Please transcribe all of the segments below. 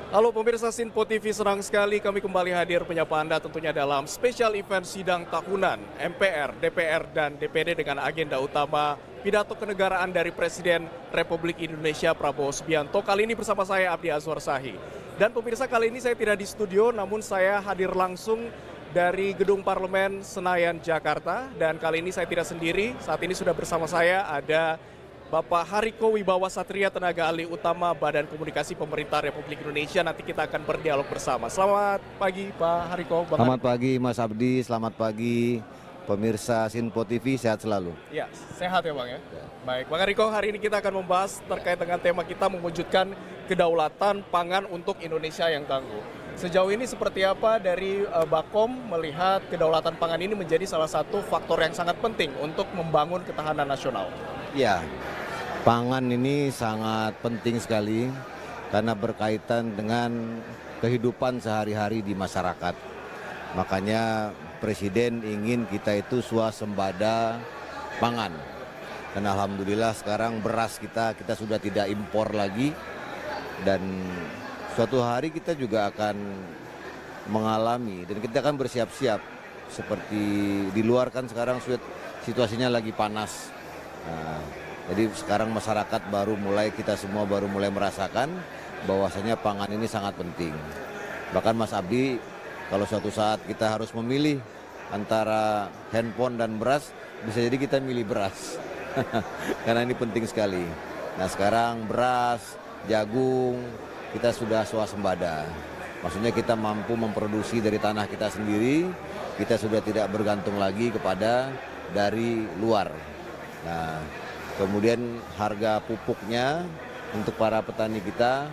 Halo pemirsa Sinpo TV, senang sekali kami kembali hadir menyapa Anda tentunya dalam spesial event sidang tahunan MPR, DPR, dan DPD dengan agenda utama pidato kenegaraan dari Presiden Republik Indonesia Prabowo Subianto. Kali ini bersama saya Abdi Azwar Sahi. Dan pemirsa, kali ini saya tidak di studio, namun saya hadir langsung dari Gedung Parlemen Senayan, Jakarta. Dan kali ini saya tidak sendiri, saat ini sudah bersama saya ada Bapak Hariko Wibawa Satria, tenaga ahli utama Badan Komunikasi Pemerintah Republik Indonesia. Nanti kita akan berdialog bersama. Selamat pagi Pak Hariko. Selamat pagi Mas Abdi, selamat pagi pemirsa Sinpo TV, sehat selalu. Ya, sehat ya Bang ya. Baik, Bang Hariko, hari ini kita akan membahas terkait dengan tema kita mewujudkan kedaulatan pangan untuk Indonesia yang tangguh. Sejauh ini seperti apa dari Bakom melihat kedaulatan pangan ini menjadi salah satu faktor yang sangat penting untuk membangun ketahanan nasional? Ya, pangan ini sangat penting sekali karena berkaitan dengan kehidupan sehari-hari di masyarakat. Makanya Presiden ingin kita itu swasembada pangan. Dan alhamdulillah sekarang beras kita sudah tidak impor lagi. Dan suatu hari kita juga akan mengalami dan kita akan bersiap-siap. Seperti di luar kan sekarang situasinya lagi panas. Nah, jadi sekarang masyarakat kita semua baru mulai merasakan bahwasanya pangan ini sangat penting. Bahkan Mas Abdi, kalau suatu saat kita harus memilih antara handphone dan beras, bisa jadi kita milih beras. Karena ini penting sekali. Nah sekarang beras, jagung, kita sudah swasembada. Maksudnya kita mampu memproduksi dari tanah kita sendiri, kita sudah tidak bergantung lagi kepada dari luar. Nah, kemudian harga pupuknya untuk para petani kita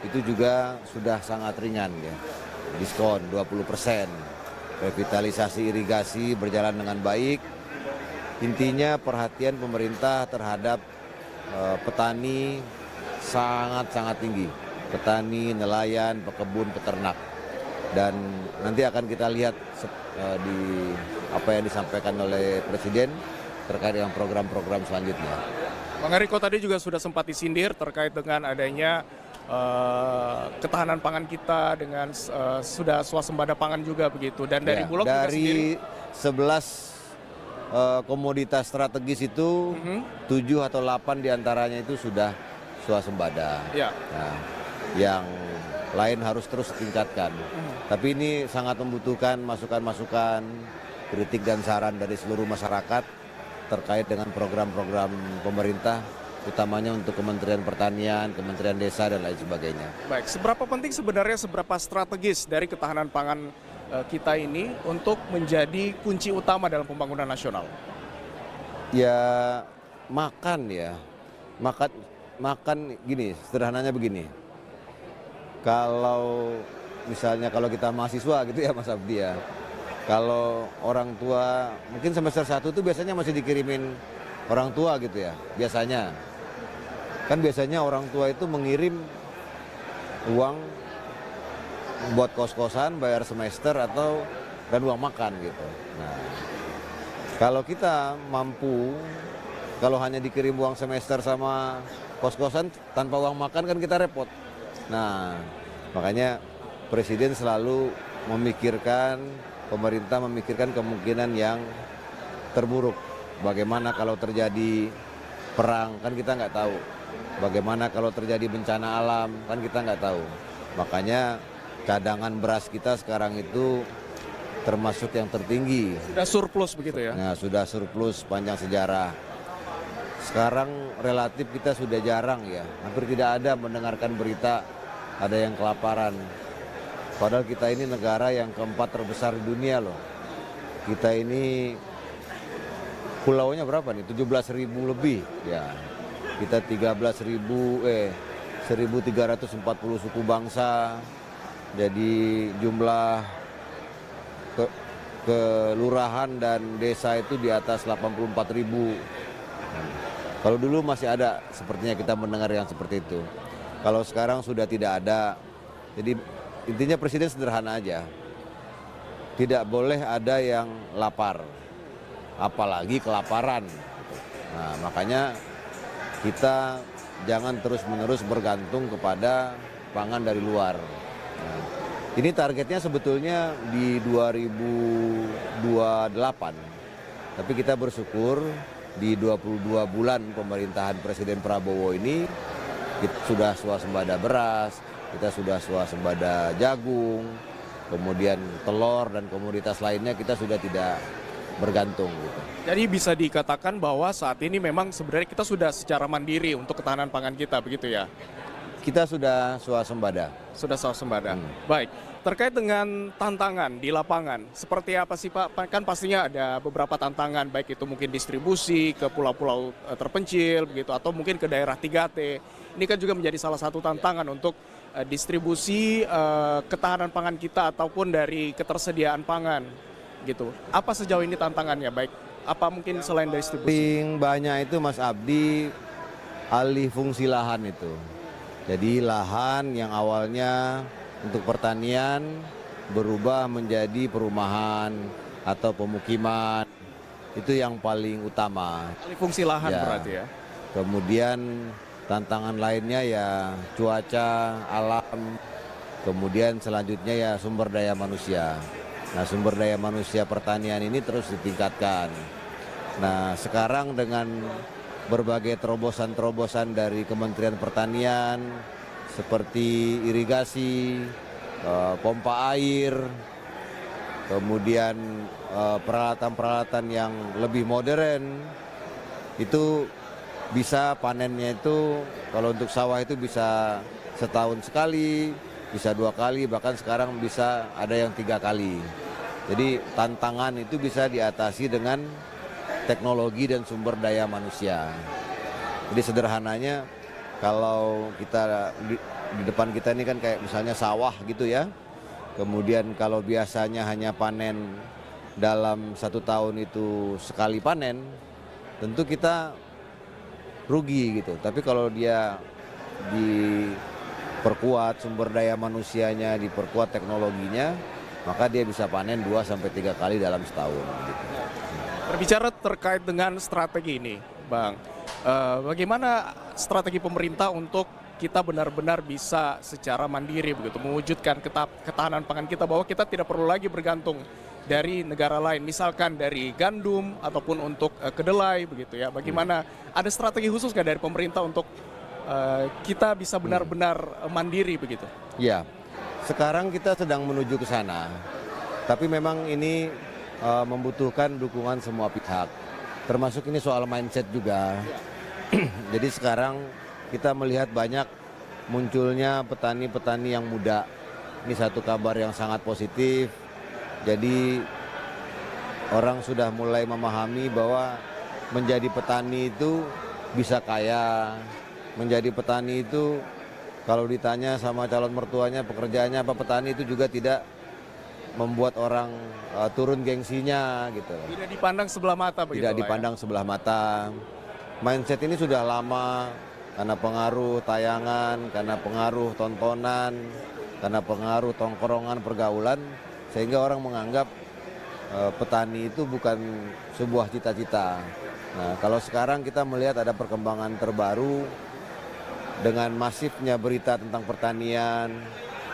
itu juga sudah sangat ringan ya. Diskon 20%. Revitalisasi irigasi berjalan dengan baik. Intinya perhatian pemerintah terhadap petani sangat-sangat tinggi. Petani, nelayan, pekebun, peternak. Dan nanti akan kita lihat di apa yang disampaikan oleh Presiden terkait dengan program-program selanjutnya. Bang Hariko tadi juga sudah sempat disindir terkait dengan adanya ketahanan pangan kita dengan sudah swasembada pangan juga begitu. Dan dari Bulog juga sendiri, 11 komoditas strategis itu 7 atau 8 diantaranya itu sudah swasembada. Ya. Nah, yang lain harus terus ditingkatkan. Tapi ini sangat membutuhkan masukan-masukan, kritik dan saran dari seluruh masyarakat terkait dengan program-program pemerintah, utamanya untuk Kementerian Pertanian, Kementerian Desa, dan lain sebagainya. Baik, seberapa penting sebenarnya, seberapa strategis dari ketahanan pangan kita ini untuk menjadi kunci utama dalam pembangunan nasional? Ya, makan ya. Makan gini, sederhananya begini. Kalau misalnya kalau kita mahasiswa gitu ya Mas Abdi ya. Kalau orang tua mungkin semester 1 itu biasanya masih dikirimin orang tua gitu ya, biasanya. Kan biasanya orang tua itu mengirim uang buat kos-kosan, bayar semester dan uang makan gitu. Nah, kalau kita mampu, kalau hanya dikirim uang semester sama kos-kosan tanpa uang makan kan kita repot. Nah, makanya Presiden selalu pemerintah memikirkan kemungkinan yang terburuk. Bagaimana kalau terjadi perang, kan kita nggak tahu. Bagaimana kalau terjadi bencana alam, kan kita nggak tahu. Makanya cadangan beras kita sekarang itu termasuk yang tertinggi. Sudah surplus begitu ya? Nah, sudah surplus panjang sejarah. Sekarang relatif kita sudah jarang ya, hampir tidak ada mendengarkan berita ada yang kelaparan. Padahal kita ini negara yang keempat terbesar di dunia loh. Kita ini pulaunya berapa nih? 17.000 lebih ya. Kita 1.340 suku bangsa. Jadi jumlah kelurahan dan desa itu di atas 84.000. Kalau dulu masih ada sepertinya kita mendengar yang seperti itu. Kalau sekarang sudah tidak ada. Jadi intinya Presiden sederhana aja. Tidak boleh ada yang lapar. Apalagi kelaparan. Nah, makanya kita jangan terus-menerus bergantung kepada pangan dari luar. Nah, ini targetnya sebetulnya di 2028. Tapi kita bersyukur di 22 bulan pemerintahan Presiden Prabowo ini kita sudah swasembada beras, kita sudah swasembada jagung, kemudian telur dan komoditas lainnya kita sudah tidak bergantung gitu. Jadi bisa dikatakan bahwa saat ini memang sebenarnya kita sudah secara mandiri untuk ketahanan pangan kita, begitu ya? Kita sudah swasembada. Sudah swasembada. Baik, terkait dengan tantangan di lapangan, seperti apa sih Pak? Kan pastinya ada beberapa tantangan, baik itu mungkin distribusi ke pulau-pulau terpencil, begitu, atau mungkin ke daerah 3T. Ini kan juga menjadi salah satu tantangan untuk distribusi ketahanan pangan kita ataupun dari ketersediaan pangan, gitu. Apa sejauh ini tantangannya? Baik, apa mungkin selain dari distribusi? Paling banyak itu Mas Abdi alih fungsi lahan itu. Jadi lahan yang awalnya untuk pertanian berubah menjadi perumahan atau pemukiman. Itu yang paling utama. Alih fungsi lahan Ya. berarti ya? Kemudian tantangan lainnya ya cuaca, alam. Kemudian selanjutnya ya sumber daya manusia. Nah, sumber daya manusia pertanian ini terus ditingkatkan. Nah, sekarang dengan berbagai terobosan-terobosan dari Kementerian Pertanian seperti irigasi, pompa air, kemudian peralatan-peralatan yang lebih modern, itu bisa panennya itu kalau untuk sawah itu bisa setahun sekali, bisa 2 kali, bahkan sekarang bisa ada yang 3 kali. Jadi tantangan itu bisa diatasi dengan teknologi dan sumber daya manusia. Jadi sederhananya kalau kita di depan kita ini kan kayak misalnya sawah gitu ya. Kemudian kalau biasanya hanya panen dalam 1 tahun itu sekali panen, tentu kita rugi gitu. Tapi kalau dia diperkuat sumber daya manusianya, diperkuat teknologinya, maka dia bisa panen 2-3 kali dalam setahun gitu. Berbicara terkait dengan strategi ini, Bang, bagaimana strategi pemerintah untuk kita benar-benar bisa secara mandiri begitu mewujudkan ketahanan pangan kita, bahwa kita tidak perlu lagi bergantung dari negara lain, misalkan dari gandum ataupun untuk kedelai begitu ya. Bagaimana, ada strategi khusus nggak dari pemerintah untuk kita bisa benar-benar mandiri begitu? Ya, sekarang kita sedang menuju ke sana, tapi memang ini membutuhkan dukungan semua pihak, termasuk ini soal mindset juga. Jadi sekarang kita melihat banyak munculnya petani-petani yang muda. Ini satu kabar yang sangat positif. Jadi orang sudah mulai memahami bahwa menjadi petani itu bisa kaya. Menjadi petani itu kalau ditanya sama calon mertuanya pekerjaannya apa, petani itu juga tidak membuat orang turun gengsinya gitu. Tidak dipandang sebelah mata begitu. Tidak dipandang sebelah mata. Mindset ini sudah lama karena pengaruh tayangan, karena pengaruh tontonan, karena pengaruh tongkrongan pergaulan, sehingga orang menganggap petani itu bukan sebuah cita-cita. Nah, kalau sekarang kita melihat ada perkembangan terbaru dengan masifnya berita tentang pertanian,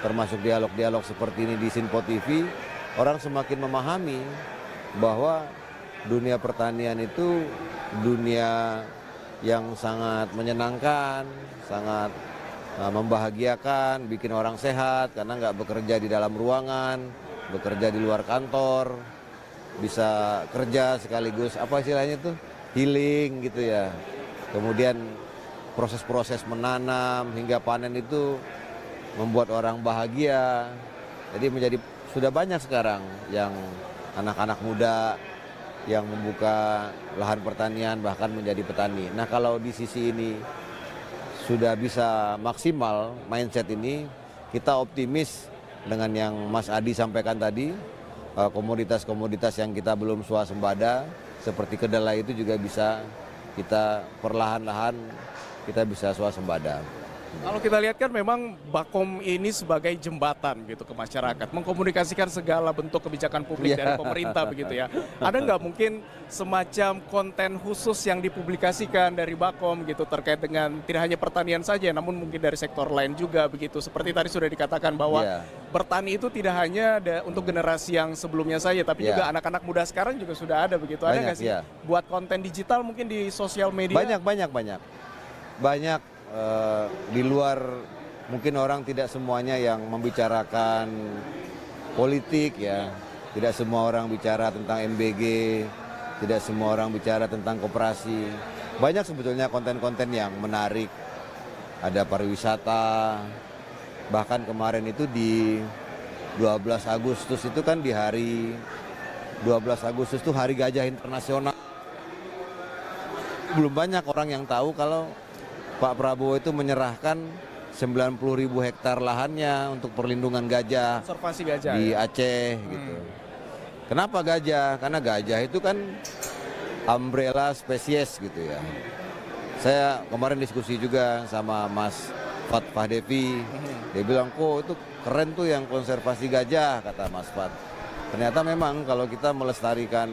termasuk dialog-dialog seperti ini di Sinpo TV, orang semakin memahami bahwa dunia pertanian itu dunia yang sangat menyenangkan, sangat membahagiakan, bikin orang sehat karena nggak bekerja di dalam ruangan, bekerja di luar kantor, bisa kerja sekaligus apa istilahnya itu healing gitu ya. Kemudian proses-proses menanam hingga panen itu membuat orang bahagia. Jadi sudah banyak sekarang yang anak-anak muda yang membuka lahan pertanian bahkan menjadi petani. Nah, kalau di sisi ini sudah bisa maksimal mindset ini, kita optimis dengan yang Mas Adi sampaikan tadi, komoditas-komoditas yang kita belum swasembada seperti kedelai itu juga bisa kita perlahan-lahan kita bisa swasembada. Kalau kita lihat kan memang Bakom ini sebagai jembatan gitu ke masyarakat, mengkomunikasikan segala bentuk kebijakan publik dari pemerintah begitu ya. Ada nggak mungkin semacam konten khusus yang dipublikasikan dari Bakom gitu terkait dengan tidak hanya pertanian saja, namun mungkin dari sektor lain juga begitu. Seperti tadi sudah dikatakan bahwa bertani itu tidak hanya untuk generasi yang sebelumnya saja, tapi juga anak-anak muda sekarang juga sudah ada begitu. Ada nggak sih buat konten digital mungkin di sosial media? Banyak. Di luar mungkin orang tidak semuanya yang membicarakan politik ya, tidak semua orang bicara tentang MBG, tidak semua orang bicara tentang koperasi. Banyak sebetulnya konten-konten yang menarik, ada pariwisata, bahkan kemarin itu di 12 Agustus itu kan di hari 12 Agustus itu Hari Gajah Internasional. Belum banyak orang yang tahu kalau Pak Prabowo itu menyerahkan 90.000 hektar lahannya untuk perlindungan gajah, Konservasi gajah di ya? Aceh gitu. Kenapa gajah? Karena gajah itu kan umbrella spesies gitu ya. Saya kemarin diskusi juga sama Mas Fat Fahdevi, dia bilang kok itu keren tuh yang konservasi gajah, kata Mas Fat. Ternyata memang kalau kita melestarikan,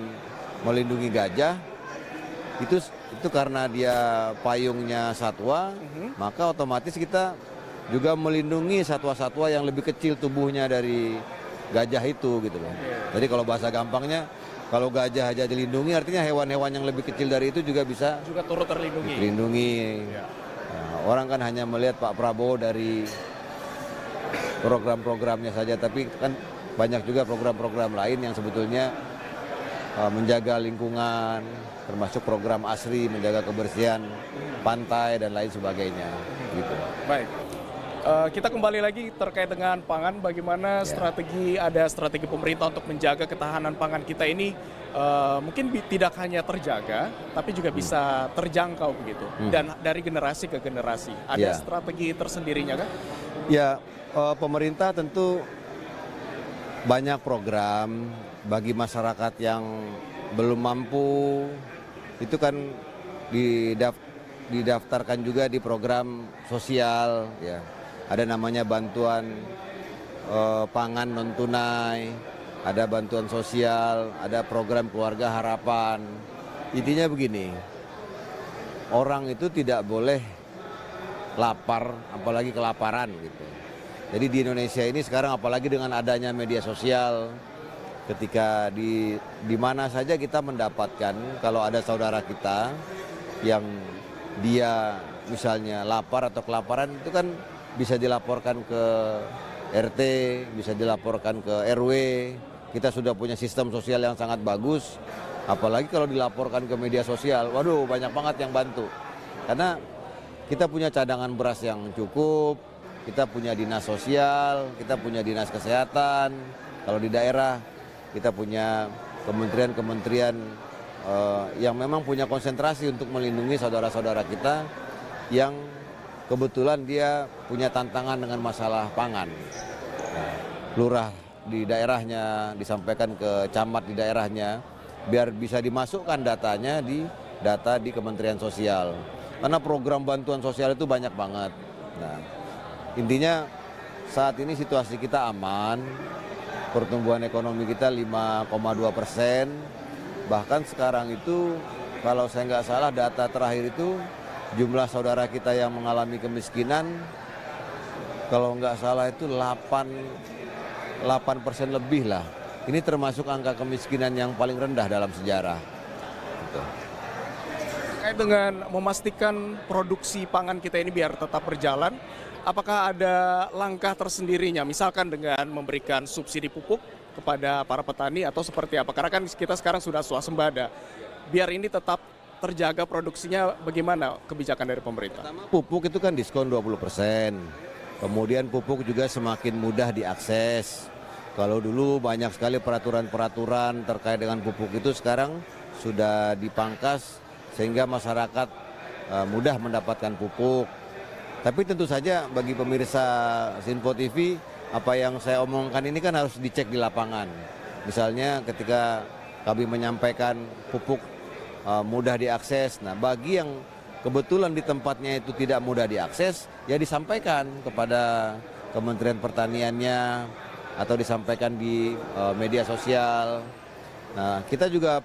melindungi gajah, itu karena dia payungnya satwa, maka otomatis kita juga melindungi satwa-satwa yang lebih kecil tubuhnya dari gajah itu gitu loh. Jadi kalau bahasa gampangnya, kalau gajah aja dilindungi artinya hewan-hewan yang lebih kecil dari itu juga bisa Turut terlindungi. Nah, orang kan hanya melihat Pak Prabowo dari program-programnya saja, tapi kan banyak juga program-program lain yang sebetulnya menjaga lingkungan, termasuk program ASRI, menjaga kebersihan pantai dan lain sebagainya. Gitu. Baik. Kita kembali lagi terkait dengan pangan, bagaimana ada strategi pemerintah untuk menjaga ketahanan pangan kita ini mungkin tidak hanya terjaga, tapi juga bisa terjangkau begitu, dan dari generasi ke generasi. Ada strategi tersendirinya kan? Ya, pemerintah tentu banyak program bagi masyarakat yang belum mampu, itu kan didaftarkan juga di program sosial ya. Ada namanya bantuan pangan non tunai, ada bantuan sosial, ada program keluarga harapan. Intinya begini, orang itu tidak boleh lapar, apalagi kelaparan gitu. Jadi di Indonesia ini sekarang apalagi dengan adanya media sosial, ketika di mana saja kita mendapatkan kalau ada saudara kita yang dia misalnya lapar atau kelaparan, itu kan bisa dilaporkan ke RT, bisa dilaporkan ke RW. Kita sudah punya sistem sosial yang sangat bagus, apalagi kalau dilaporkan ke media sosial, waduh banyak banget yang bantu. Karena kita punya cadangan beras yang cukup, kita punya dinas sosial, kita punya dinas kesehatan, kalau di daerah kita punya kementerian-kementerian yang memang punya konsentrasi untuk melindungi saudara-saudara kita yang kebetulan dia punya tantangan dengan masalah pangan. Nah, lurah di daerahnya disampaikan ke camat di daerahnya biar bisa dimasukkan datanya di data di Kementerian Sosial. Karena program bantuan sosial itu banyak banget. Nah, intinya saat ini situasi kita aman, pertumbuhan ekonomi kita 5,2%, bahkan sekarang itu kalau saya nggak salah data terakhir itu jumlah saudara kita yang mengalami kemiskinan kalau nggak salah itu 8% lebih lah. Ini termasuk angka kemiskinan yang paling rendah dalam sejarah. Gitu. Terkait dengan memastikan produksi pangan kita ini biar tetap berjalan, apakah ada langkah tersendirinya, misalkan dengan memberikan subsidi pupuk kepada para petani atau seperti apa? Karena kan kita sekarang sudah swasembada. Biar ini tetap terjaga produksinya, bagaimana kebijakan dari pemerintah? Pupuk itu kan diskon 20%. Kemudian pupuk juga semakin mudah diakses. Kalau dulu banyak sekali peraturan-peraturan terkait dengan pupuk itu sekarang sudah dipangkas sehingga masyarakat mudah mendapatkan pupuk. Tapi tentu saja bagi pemirsa Sinpo TV, apa yang saya omongkan ini kan harus dicek di lapangan. Misalnya ketika kami menyampaikan pupuk mudah diakses, nah bagi yang kebetulan di tempatnya itu tidak mudah diakses, ya disampaikan kepada Kementerian Pertaniannya atau disampaikan di media sosial. Nah, kita juga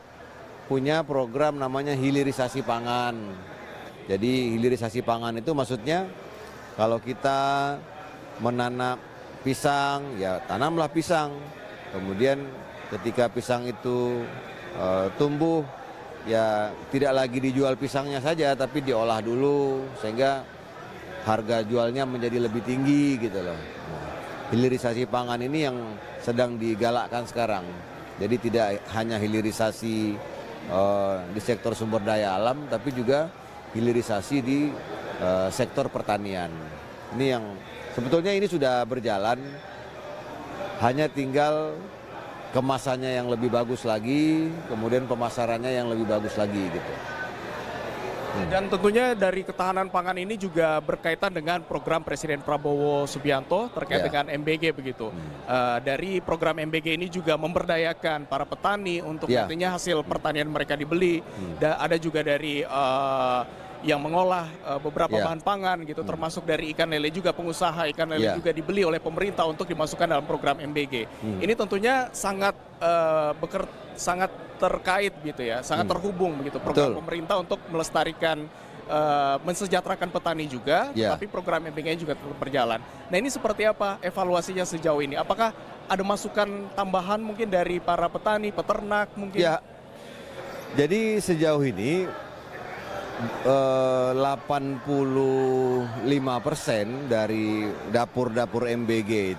punya program namanya hilirisasi pangan. Jadi hilirisasi pangan itu maksudnya kalau kita menanam pisang, ya tanamlah pisang. Kemudian ketika pisang itu tumbuh, ya tidak lagi dijual pisangnya saja, tapi diolah dulu sehingga harga jualnya menjadi lebih tinggi gitu loh. Nah, hilirisasi pangan ini yang sedang digalakkan sekarang. Jadi tidak hanya hilirisasi di sektor sumber daya alam, tapi juga hilirisasi di sektor pertanian. Ini yang sebetulnya ini sudah berjalan, hanya tinggal kemasannya yang lebih bagus lagi, kemudian pemasarannya yang lebih bagus lagi gitu. Dan tentunya dari ketahanan pangan ini juga berkaitan dengan program Presiden Prabowo Subianto terkait dengan MBG begitu. Dari program MBG ini juga memberdayakan para petani untuk nantinya hasil pertanian mereka dibeli. Dan ada juga dari yang mengolah beberapa bahan pangan gitu, termasuk dari ikan lele juga, pengusaha ikan lele juga dibeli oleh pemerintah untuk dimasukkan dalam program MBG. Ini tentunya sangat sangat terkait gitu ya, sangat terhubung begitu program pemerintah untuk melestarikan, mensejahterakan petani juga, tapi program MBG juga tetap berjalan. Nah, ini seperti apa evaluasinya sejauh ini? Apakah ada masukan tambahan mungkin dari para petani, peternak mungkin? Ya, jadi sejauh ini 85% dari dapur-dapur MBG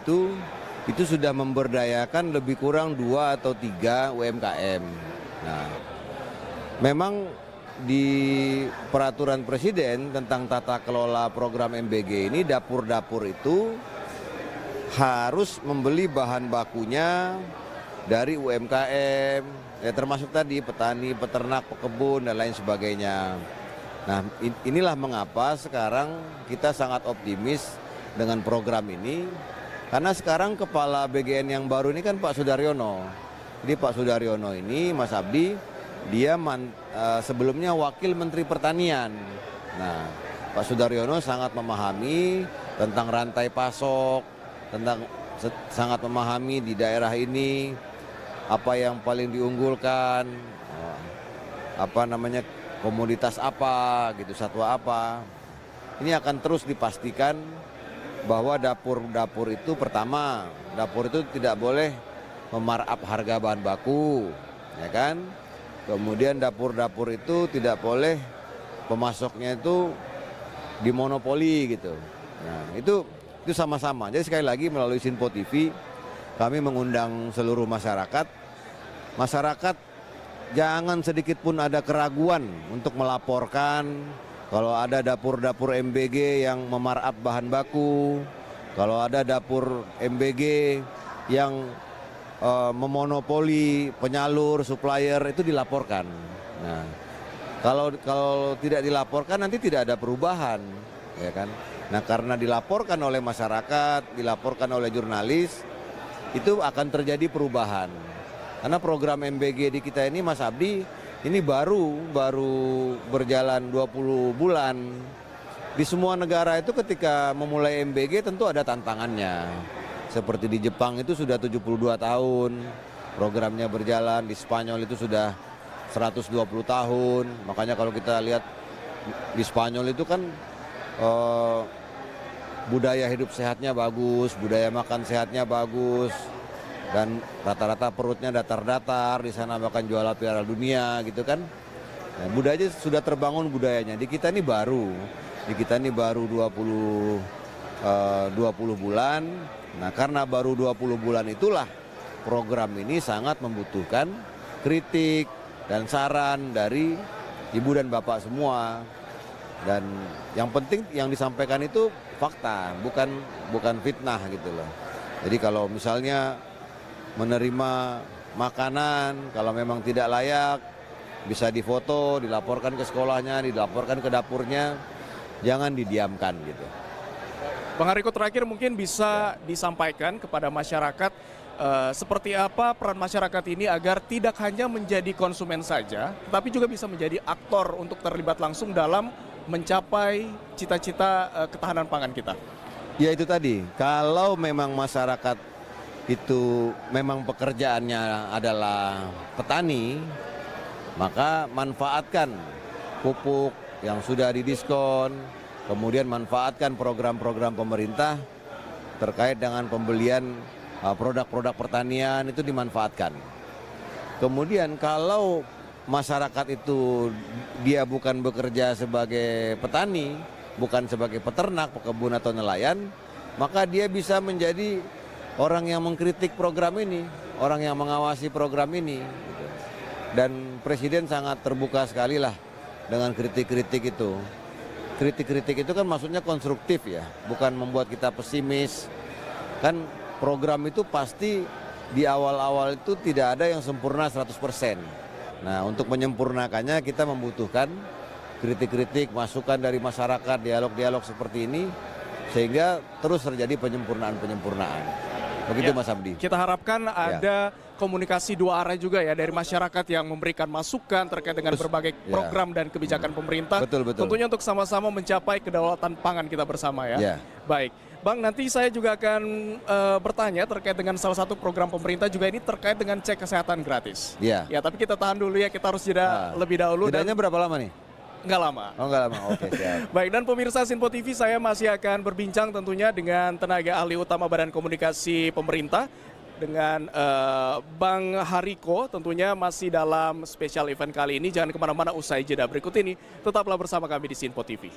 itu sudah memberdayakan lebih kurang 2 atau 3 UMKM. Nah, memang di peraturan presiden tentang tata kelola program MBG ini dapur-dapur itu harus membeli bahan bakunya dari UMKM, ya termasuk tadi petani, peternak, pekebun dan lain sebagainya. Nah, inilah mengapa sekarang kita sangat optimis dengan program ini. Karena sekarang kepala BGN yang baru ini kan Pak Sudaryono. Jadi Pak Sudaryono ini, Mas Abdi, dia sebelumnya Wakil Menteri Pertanian. Nah, Pak Sudaryono sangat memahami tentang rantai pasok, sangat memahami di daerah ini apa yang paling diunggulkan, komoditas apa, gitu, satwa apa. Ini akan terus dipastikan bahwa dapur-dapur itu pertama, dapur itu tidak boleh memarkup harga bahan baku, ya kan? Kemudian dapur-dapur itu tidak boleh pemasoknya itu dimonopoli gitu. Nah, itu sama-sama. Jadi sekali lagi melalui Sinpo TV kami mengundang seluruh masyarakat. Masyarakat jangan sedikit pun ada keraguan untuk melaporkan kalau ada dapur-dapur MBG yang memarkup bahan baku, kalau ada dapur MBG yang memonopoli penyalur, supplier, itu dilaporkan. Nah, kalau tidak dilaporkan nanti tidak ada perubahan, ya kan? Nah, karena dilaporkan oleh masyarakat, dilaporkan oleh jurnalis, itu akan terjadi perubahan. Karena program MBG di kita ini, Mas Abdi, ini baru berjalan 20 bulan. Di semua negara itu ketika memulai MBG tentu ada tantangannya. Seperti di Jepang itu sudah 72 tahun programnya berjalan, di Spanyol itu sudah 120 tahun. Makanya kalau kita lihat di Spanyol itu kan budaya hidup sehatnya bagus, budaya makan sehatnya bagus. Dan rata-rata perutnya datar-datar, di sana bahkan juara Piala Dunia gitu kan. Nah, budayanya sudah terbangun budayanya. Di kita ini baru 20 bulan. Nah, karena baru 20 bulan itulah program ini sangat membutuhkan kritik dan saran dari Ibu dan Bapak semua. Dan yang penting yang disampaikan itu fakta, bukan fitnah gitu loh. Jadi kalau misalnya menerima makanan, kalau memang tidak layak, bisa difoto, dilaporkan ke sekolahnya, dilaporkan ke dapurnya, jangan didiamkan gitu. Bang Hariko, terakhir mungkin bisa disampaikan kepada masyarakat seperti apa peran masyarakat ini agar tidak hanya menjadi konsumen saja, tetapi juga bisa menjadi aktor untuk terlibat langsung dalam mencapai cita-cita ketahanan pangan kita? Ya itu tadi, kalau memang masyarakat itu memang pekerjaannya adalah petani, maka manfaatkan pupuk yang sudah didiskon, kemudian manfaatkan program-program pemerintah terkait dengan pembelian produk-produk pertanian itu dimanfaatkan. Kemudian kalau masyarakat itu dia bukan bekerja sebagai petani, bukan sebagai peternak, pekebun atau nelayan, maka dia bisa menjadi orang yang mengkritik program ini, orang yang mengawasi program ini. Dan Presiden sangat terbuka sekali lah dengan kritik-kritik itu. Kritik-kritik itu kan maksudnya konstruktif ya, bukan membuat kita pesimis. Kan program itu pasti di awal-awal itu tidak ada yang sempurna 100%. Nah, untuk menyempurnakannya kita membutuhkan kritik-kritik, masukan dari masyarakat, dialog-dialog seperti ini, sehingga terus terjadi penyempurnaan-penyempurnaan. Begitu Mas Abdi. Kita harapkan ada komunikasi dua arah juga ya dari masyarakat yang memberikan masukan terkait dengan berbagai program dan kebijakan pemerintah. Betul. Tentunya untuk sama-sama mencapai kedaulatan pangan kita bersama ya. Baik. Bang, nanti saya juga akan bertanya terkait dengan salah satu program pemerintah juga ini terkait dengan cek kesehatan gratis. Ya, tapi kita tahan dulu ya, kita harus jeda lebih dahulu. Jedanya berapa lama nih? Nggak lama. Oh, nggak lama, oke siap. Baik, dan pemirsa Sinpo TV, saya masih akan berbincang tentunya dengan tenaga ahli utama Badan Komunikasi Pemerintah, dengan Bang Hariko, tentunya masih dalam spesial event kali ini. Jangan kemana-mana, usai jeda berikut ini tetaplah bersama kami di Sinpo TV.